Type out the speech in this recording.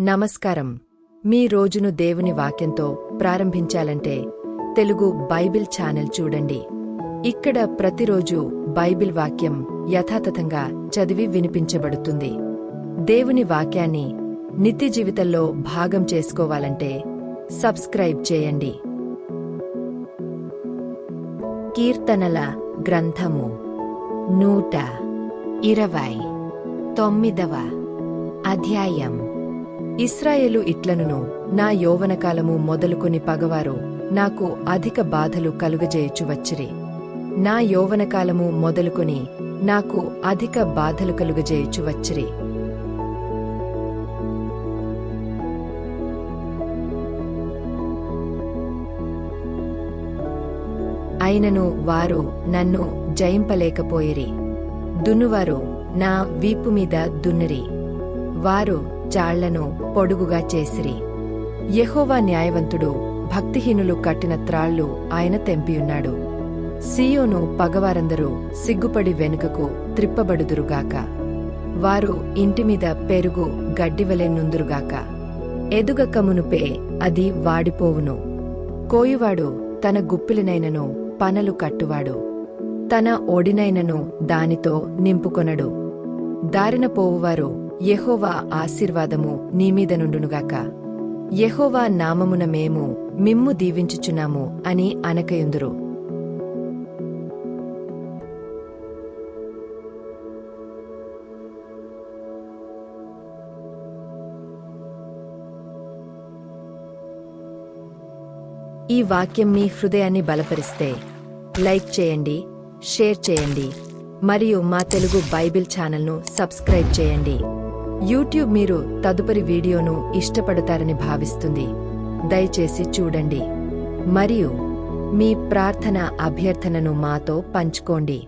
నమస్కారం. మీ రోజును దేవుని వాక్యంతో ప్రారంభించాలంటే తెలుగు బైబిల్ ఛానల్ చూడండి. ఇక్కడ ప్రతిరోజు బైబిల్ వాక్యం యథాతథంగా చదివి వినిపించబడుతుంది. దేవుని వాక్యాన్ని నిత్య జీవితంలో భాగం చేసుకోవాలంటే సబ్స్క్రైబ్ చేయండి. కీర్తనల గ్రంథము 129వ అధ్యాయం. ఇశ్రాయేలు ఇట్లనును, నా యౌవనకాలము మొదలుకొని పగవారు నాకు అధిక బాధలు కలుగజేయుచు వచ్చిరి. నా యౌవనకాలము మొదలుకొని నాకు అధిక బాధలు కలుగజేయుచు వచ్చిరి. అయినను వారు నన్ను జయింపలేకపోయిరి. దున్నువారు నా వీపు మీద దున్నిరి. వారు చాళ్లను పొడుగుగా చేసిరి. యెహోవా న్యాయవంతుడు, భక్తిహీనులు కట్టిన త్రాళ్ళు ఆయన తెంపియున్నాడు. సీయోను పగవారందరూ సిగ్గుపడి వెనుకకు త్రిప్పబడుదురుగాక. వారు ఇంటిమీద పెరుగు గడ్డివలె నుందురుగాక. ఎదుగక మునుపే అది వాడిపోవును. కోయువాడు తన గుప్పిలినైనను పనలు కట్టువాడు. తన ఒడినైనను దానితో నింపుకొనడు. దారిన పోవువారు, యెహోవా ఆశీర్వాదము నీమీద నుండునుగాక, యెహోవా నామమున మేము మిమ్ము దీవించుచున్నాము అని అనకయుందురు. ఈ వాక్యం మీ హృదయాన్ని బలపరిస్తే లైక్ చేయండి, షేర్ చేయండి మరియు మా తెలుగు బైబిల్ ఛానల్ను సబ్స్క్రైబ్ చేయండి. యూట్యూబ్ మీరు తదుపరి వీడియోను ఇష్టపడతారని భావిస్తుంది. దయచేసి చూడండి మరియు మీ ప్రార్థన అభ్యర్థనను మాతో పంచుకోండి.